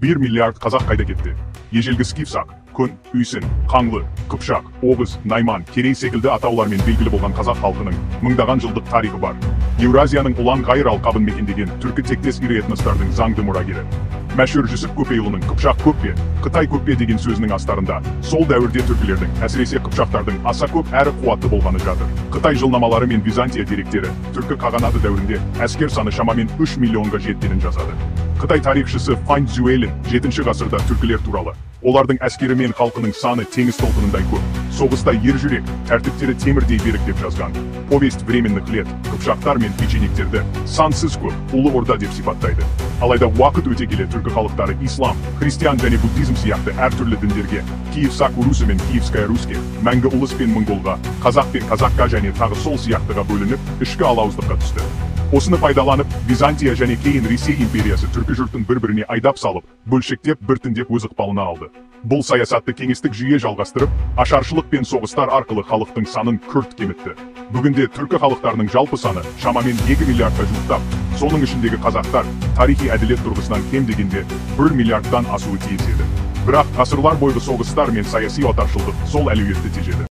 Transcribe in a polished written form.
1 миллиард қазақ қайда кетті? Ежелгі скиф-сақ, күн, үйсін, қаңлы, қыпшақ, оғыз, найман, керей секілді атаулармен белгілі болған қазақ халқының мыңдаған жылдық тарихы бар. Еуразияның ұлан-ғайыр алқабын мекендеген түркі тектес ірі этностардың заңды мұрагері. Мәшһүр Жүсіп Көпейұлының «Қыпшақ көп пе, Қытай көп пе» деген сөзінің астарында сол дәуірде түркілердің, әсіресе қыпшақтардың аса көп әрі қуатты болғаны жатыр. Қытай жылнамалары мен Византия деректері түркі қағанаты дәуірінде әскер саны шамамен 3 миллионға жеткенін жазады. Қытай тарихшысы Фань Цзюэлин 7 ғасырда түркілер туралы: олардың әскері мен халқының саны теңіз толқынындай көп, соғыста ержүрек, тәртіптері темірдей берік деп жазған. Повесть временных лет қыпшақтар мен печенегтерді сансыз көп, ұлы орда деп сипаттайды. Алайда уақыт өте келе түркі халықтары ислам, христиан және буддизм сияқты әртүрлі діндерге, Киев-Сақ Урусі мен Киевская Руске, Мәңгі Ұлыс пен Монголға, қазақ пен қазаққа және тағы сол сияқтыға бөлініп, ішкі алауыздыққа түсті. Осыны пайдаланып, Византия және кейін Ресей империясы түркі жұртын бір-біріне айдап салып, бөлшектеп, біртіндеп өз ықпалына алды. Бұл саясатты кеңестік жүйе жалғастырып, ашаршылық пен соғыстар арқылы халықтың санын күрт кемітті. Бүгінде түркі халықтарының жалпы саны шамамен 2 миллиардқа жуықтап, соның ішіндегі қазақтар тарихи әділет тұрғысынан кем дегенде 1 миллиардтан асуы тиіс еді. Бірақ ғасырлар бойғы соғыстар мен саяси отаршылдық сол әлеуетті тежеді.